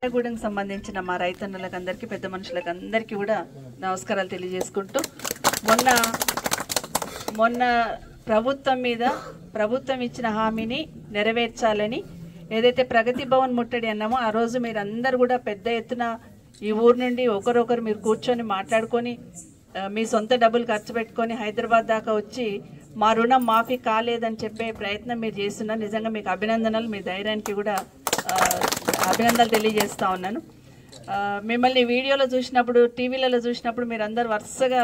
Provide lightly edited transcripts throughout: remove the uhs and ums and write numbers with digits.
గూడెంకి సంబంధించిన మా రైతన్నలకు అందరికీ పెద్ద మనుషులకు అందరికీ కూడా నమస్కారాలు తెలియజేసుకుంటూ మొన్న ప్రభుత్వం ఇచ్చిన హామీని నెరవేర్చాలని ఏదైతే ప్రగతి భవన్ ముట్టడి అన్నామో ఆ రోజు మీరు అందరూ కూడా పెద్ద ఎత్తున ఈ ఊరు నుండి ఒకరొకరు మీరు కూర్చొని మాట్లాడుకొని మీ సొంత డబ్బులు ఖర్చు పెట్టుకొని హైదరాబాద్ దాకా వచ్చి మా రుణం మాఫీ కాలేదని చెప్పే ప్రయత్నం మీరు చేస్తున్నారు. నిజంగా మీకు అభినందనలు, మీ ధైర్యానికి కూడా అభినందనలు తెలియజేస్తా ఉన్నాను. మిమ్మల్ని వీడియోలో చూసినప్పుడు, టీవీలలో చూసినప్పుడు మీరు అందరు వరుసగా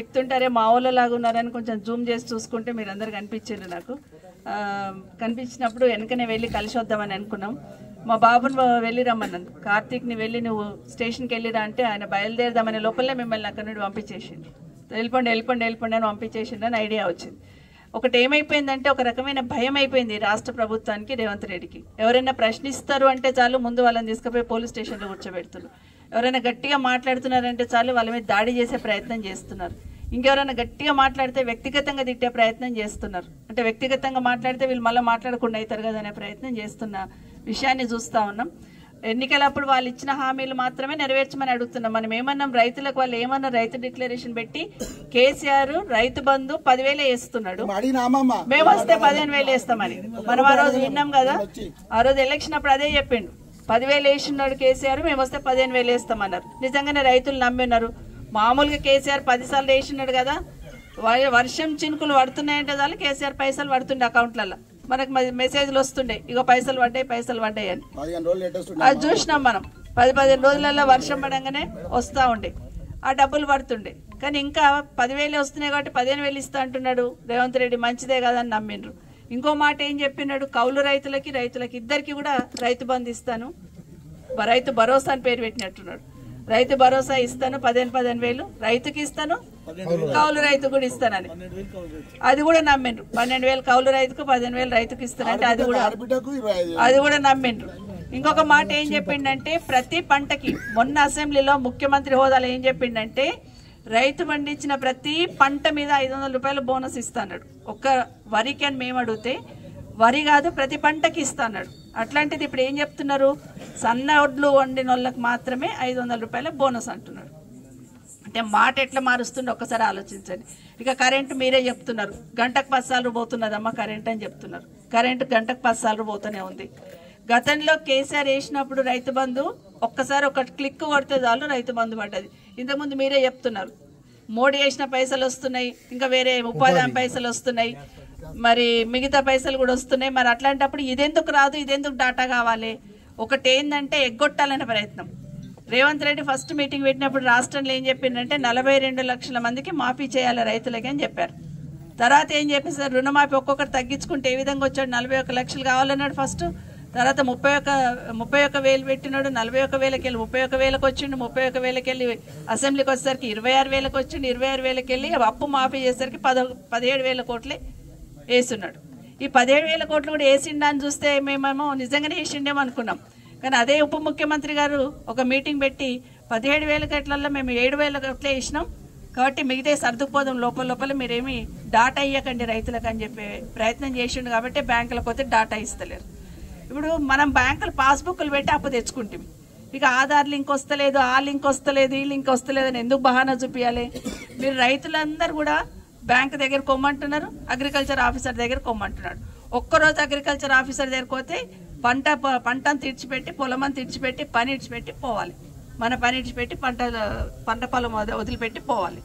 ఎక్కుతుంటారే మా ఊళ్ళలాగా ఉన్నారని కొంచెం జూమ్ చేసి చూసుకుంటే మీరు అందరు కనిపించారు. నాకు కనిపించినప్పుడు వెనకనే వెళ్ళి కలిసి వద్దామని అనుకున్నాం. మా బాబుని వెళ్ళి రమ్మన్నాను, కార్తీక్ని వెళ్ళి నువ్వు స్టేషన్కి వెళ్ళిరా అంటే ఆయన బయలుదేరదామనే లోపలనే మిమ్మల్ని అక్కడి నుండి పంపించేసిండు. వెళ్ళిపోండి అని పంపించేసిండు అని ఐడియా వచ్చింది. ఒకటి ఏమైపోయిందంటే ఒక రకమైన భయం అయిపోయింది రాష్ట్ర ప్రభుత్వానికి, రేవంత్ రెడ్డికి. ఎవరైనా ప్రశ్నిస్తారు అంటే చాలు ముందు వాళ్ళని తీసుకుపోయి పోలీస్ స్టేషన్లో కూర్చోబెడుతున్నారు. ఎవరైనా గట్టిగా మాట్లాడుతున్నారంటే చాలు వాళ్ళ మీద దాడి చేసే ప్రయత్నం చేస్తున్నారు. ఇంకెవరైనా గట్టిగా మాట్లాడితే వ్యక్తిగతంగా తిట్టే ప్రయత్నం చేస్తున్నారు. అంటే వ్యక్తిగతంగా మాట్లాడితే వీళ్ళు మళ్ళీ మాట్లాడకుండా అవుతారు కదా అనే ప్రయత్నం చేస్తున్న విషయాన్ని చూస్తూ ఉన్నాం. ఎన్నికలప్పుడు వాళ్ళు ఇచ్చిన హామీలు మాత్రమే నెరవేర్చమని అడుగుతున్నాం. మనం ఏమన్నాం, రైతులకు వాళ్ళు ఏమన్నా రైతు డిక్లరేషన్ పెట్టి కేసీఆర్ రైతు బంధు 10,000 వేస్తున్నాడు, మేము వస్తే 15,000 వేస్తామని మనం ఆ రోజు విన్నాం కదా. ఆ రోజు ఎలక్షన్ అప్పుడు అదే చెప్పిండు, 10,000 వేసినాడు కేసీఆర్, మేము వస్తే 15,000 వేస్తామన్నారు. నిజంగానే రైతులు నమ్మిన్నారు. మామూలుగా కేసీఆర్ 10 సార్లు వేసినాడు కదా, వర్షం చినుకులు పడుతున్నాయంటే చాలు కేసీఆర్ పైసలు పడుతుండే అకౌంట్లలో. మనకు మెసేజ్లు వస్తుండే, ఇగో పైసలు పడ్డాయి అని. అది చూసినాం మనం. 10-15 రోజులలో వర్షం పడంగానే వస్తూ ఉండే ఆ డబ్బులు పడుతుండే. కానీ ఇంకా 10,000 వస్తున్నాయి కాబట్టి 15,000 ఇస్తా అంటున్నాడు రేవంత్ రెడ్డి. మంచిదే కదా అని నమ్మిండ్రు. ఇంకో మాట ఏం చెప్పినాడు, కౌలు రైతులకి ఇద్దరికి కూడా రైతు బంధు ఇస్తాను, రైతు భరోసా అని పేరు పెట్టినట్టున్నాడు. రైతు భరోసా ఇస్తాను, 15,000 రైతుకి ఇస్తాను, కౌలు రైతు కూడా ఇస్తానని అది కూడా నమ్మిండ్రు. 12,000 కౌలు రైతుకు, 15,000 రైతుకు ఇస్తానంటే అది కూడా నమ్మిండ్రు. ఇంకొక మాట ఏం చెప్పిండంటే, ప్రతి పంటకి మొన్న అసెంబ్లీలో ముఖ్యమంత్రి హోదాలో ఏం చెప్పిండంటే, రైతు పండించిన ప్రతి పంట మీద 500 రూపాయలు బోనస్ ఇస్తాడు. ఒక్క వరికి అని మేము అడిగితే వరి కాదు ప్రతి పంటకి ఇస్తాడు. అట్లాంటిది ఇప్పుడు ఏం చెప్తున్నారు, సన్న ఒడ్లు వండిన వాళ్ళకి మాత్రమే 500 రూపాయల బోనస్ అంటున్నారు. అంటే మాట ఎట్లా మారుస్తుండే ఒక్కసారి ఆలోచించండి. ఇక కరెంటు మీరే చెప్తున్నారు, గంటకు 10 సార్లు పోతున్నదమ్మా కరెంట్ అని చెప్తున్నారు. కరెంటు గంటకు 10 సార్లు పోతూనే ఉంది. గతంలో కేసీఆర్ వేసినప్పుడు రైతు బంధు ఒక్కసారి ఒక క్లిక్ కొడితే చాలు రైతు బంధు పడ్డది. ఇంతకుముందు మీరే చెప్తున్నారు, మోడీ వేసిన పైసలు వస్తున్నాయి, ఇంకా వేరే ఉపాధి హామీ పైసలు వస్తున్నాయి, మరి మిగతా పైసలు కూడా వస్తున్నాయి. మరి అట్లాంటప్పుడు ఇదెందుకు రాదు, ఇదెందుకు డాటా కావాలి? ఒకటి ఏంటంటే ఎగ్గొట్టాలనే ప్రయత్నం. రేవంత్ రెడ్డి ఫస్ట్ మీటింగ్ పెట్టినప్పుడు రాష్ట్రంలో ఏం చెప్పిందంటే 42 లక్షల మందికి మాఫీ చేయాలి రైతులకి అని చెప్పారు. తర్వాత ఏం చెప్పేసారు, రుణమాఫీ ఒక్కొక్కరు తగ్గించుకుంటే ఏ విధంగా వచ్చాడు, 41 లక్షలు కావాలన్నాడు ఫస్ట్. తర్వాత 31,000 పెట్టినాడు, 41,000కి వెళ్ళి 31,000కి వచ్చిండు, 31,000కి వెళ్ళి అసెంబ్లీకి వచ్చేసరికి 26,000కి వచ్చిండు, 26,000కి వెళ్ళి అప్పు మాఫీ చేసేసరికి 17,000 కోట్లే వేస్తున్నాడు. ఈ 17,000 కోట్లు కూడా వేసిండా అని చూస్తే మేమేమో నిజంగానే వేసిండేమో అనుకున్నాం. కానీ అదే ఉప ముఖ్యమంత్రి గారు ఒక మీటింగ్ పెట్టి 17,000 కోట్లలో మేము 7,000 కోట్లే వేసినాం కాబట్టి మిగతా సర్దుకుపోదాం, లోపల మీరేమి డాటా ఇవ్వకండి రైతులకు అని చెప్పే ప్రయత్నం చేసిండు. కాబట్టి బ్యాంకులకు పోతే డాటా ఇస్తలేరు. ఇప్పుడు మనం బ్యాంకులు పాస్బుక్లు పెట్టి అప్పు తెచ్చుకుంటాం, ఇక ఆధార్ లింక్ వస్తలేదు, ఆ లింక్ వస్తలేదు, ఈ లింక్ వస్తలేదు అని ఎందుకు బహానా చూపించాలి? మీరు రైతులందరూ కూడా బ్యాంక్ దగ్గర కొమ్మంటున్నారు, అగ్రికల్చర్ ఆఫీసర్ దగ్గర కొమ్మంటున్నాడు. ఒక్కరోజు అగ్రికల్చర్ ఆఫీసర్ దగ్గరకు పోతే పంటను తీర్చిపెట్టి, పొలమని తీర్చిపెట్టి, పని ఇడిచిపెట్టి పోవాలి. మన పని ఇడిచిపెట్టి పంట పొలం వదిలిపెట్టి పోవాలి.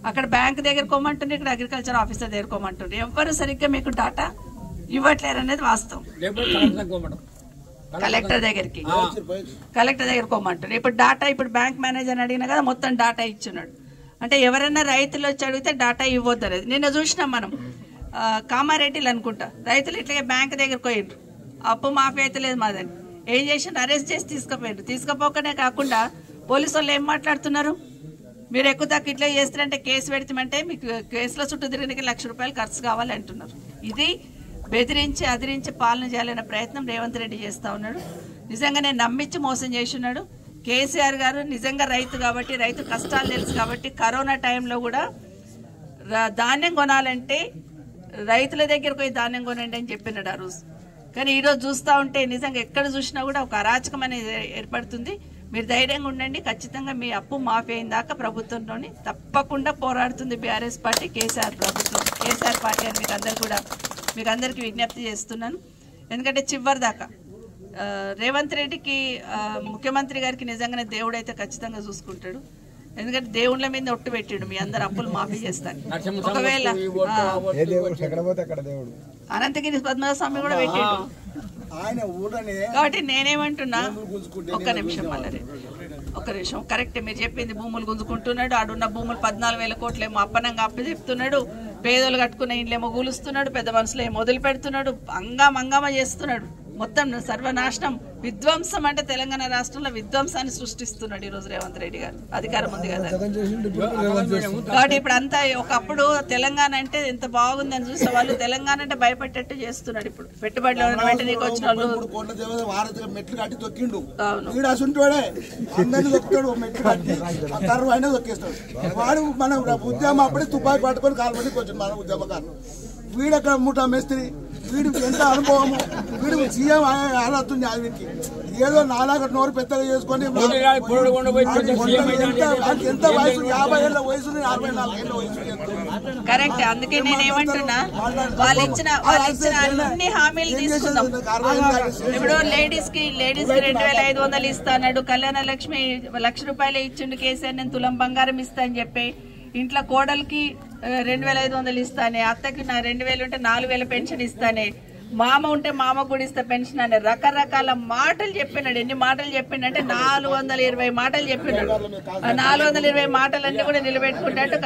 అక్కడ బ్యాంక్ దగ్గర కొమ్మంటున్నారు, ఇక్కడ అగ్రికల్చర్ ఆఫీసర్ దగ్గర కొమ్మంటున్నారు. ఎవరు సరిగ్గా మీకు డాటా ఇవ్వట్లేరు అనేది వాస్తవం. కలెక్టర్ దగ్గర కొమ్మంటారు. ఇప్పుడు డాటా ఇప్పుడు బ్యాంక్ మేనేజర్ అడిగినా కదా మొత్తం డాటా ఇచ్చున్నాడు. అంటే ఎవరైనా రైతులు వచ్చి అడిగితే డాటా ఇవ్వద్దు అనేది. నిన్న చూసినాం మనం, కామారెడ్డిలు అనుకుంటా, రైతులు ఇట్లాగే బ్యాంక్ దగ్గరకు పోయిండ్రు, అప్పు మాఫీ అయితే లేదు మాదని. ఏం చేసిండ్రు, అరెస్ట్ చేసి తీసుకుపోయిండ్రు. తీసుకుపోకనే కాకుండా పోలీసు వాళ్ళు ఏం మాట్లాడుతున్నారు, మీరు ఎక్కువ తక్కువ ఇట్లా చేస్తారంటే కేసు పెడతామంటే మీకు కేసుల చుట్టూ తిరగడానికి 1,00,000 రూపాయలు ఖర్చు కావాలి అంటున్నారు. ఇది బెదిరించి అదిరించి పాలన చేయాలనే ప్రయత్నం రేవంత్ రెడ్డి చేస్తూ ఉన్నాడు. నిజంగానే నమ్మించి మోసం చేస్తున్నాడు. కేసీఆర్ గారు నిజంగా రైతు కాబట్టి, రైతు కష్టాలు తెలుసు కాబట్టి కరోనా టైంలో కూడా ధాన్యం కొనాలంటే రైతుల దగ్గరకు పోయి ధాన్యం కొనండి అని చెప్పినాడు. ఆ రోజు కానీ ఈరోజు చూస్తూ ఉంటే నిజంగా ఎక్కడ చూసినా కూడా ఒక అరాచకం అనేది ఏర్పడుతుంది. మీరు ధైర్యంగా ఉండండి. ఖచ్చితంగా మీ అప్పు మాఫీ అయిన దాకా ప్రభుత్వంలోని తప్పకుండా పోరాడుతుంది బీఆర్ఎస్ పార్టీ, కేసీఆర్ ప్రభుత్వం, కేసీఆర్ పార్టీ అని మీకు అందరికీ విజ్ఞప్తి చేస్తున్నాను. ఎందుకంటే చివరి దాకా రేవంత్ రెడ్డికి ముఖ్యమంత్రి గారికి నిజంగానే దేవుడైతే ఖచ్చితంగా చూసుకుంటాడు. ఎందుకంటే దేవుళ్ళ మీద ఒట్టు పెట్టాడు మీ అందరు అప్పులు మాఫీ చేస్తాను. ఒకవేళ అనంతగిరి పద్మనాభస్వామి కూడా పెట్టాడు. కాబట్టి నేనేమంటున్నా, ఒక్క నిమిషం కరెక్ట్ మీరు చెప్పింది. భూములు గుంజుకుంటున్నాడు, ఆడున్న భూములు 14,000 కోట్లేమో అప్పనంగా చెప్తున్నాడు. పేదోళ్ళు కట్టుకున్న ఇండ్లేమో కూలుస్తున్నాడు, పెద్ద మనుషులు ఏమో వదిలి పెడుతున్నాడు, అంగామా చేస్తున్నాడు. మొత్తం సర్వనాశనం, విధ్వంసం. అంటే తెలంగాణ రాష్ట్రంలో విధ్వంసాన్ని సృష్టిస్తున్నాడు ఈరోజు రేవంత్ రెడ్డి గారు. అధికారం ఉంది కదా. కాబట్టి ఇప్పుడు అంతా, ఒకప్పుడు తెలంగాణ అంటే ఎంత బాగుందని చూసే వాళ్ళు తెలంగాణ అంటే భయపెట్టేట్టు చేస్తున్నాడు. ఇప్పుడు పెట్టుబడులు పెట్టనీకి వచ్చిన వాళ్ళు వాడు మన ఉద్యమం అప్పుడే తుపాకి పట్టుకొని కాల్పడికి వచ్చింది మన ఉద్యమకారులు. వీడక్కడ ముఠా మేస్త్రి, వీడికి ఎంత అనుభవము, వీడు సీఎం ఆలోస్తుంది. వీడికి ఏదో నాలాగా నోరు పెద్దగా చేసుకొని ఎంత వయసు, 50 ఏళ్ళ వయసు, 64 ఏళ్ళ వయసు. కరెక్ట్. అందుకే నేనేమంటున్నా, వాళ్ళు ఇచ్చిన అన్ని హామీలు తీసుకుందాం. ఇప్పుడు లేడీస్ కి 2,500 ఇస్తాడు. కళ్యాణ లక్ష్మి ₹1,00,000 ఇచ్చిండు కేసీఆర్. నేను తులం బంగారం ఇస్తా అని చెప్పి ఇంట్లో కోడలికి 2,500 ఇస్తానే, అత్తకి 2,000 ఉంటే 4,000 పెన్షన్ ఇస్తానే, మామ ఉంటే మామ కూడా ఇస్తా పెన్షన్ అనే రకరకాల మాటలు చెప్పినాడు. ఎన్ని మాటలు చెప్పిండంటే 420 మాటలు చెప్పినాడు. 420 మాటలన్నీ కూడా నిలబెట్టుకుంటాడు.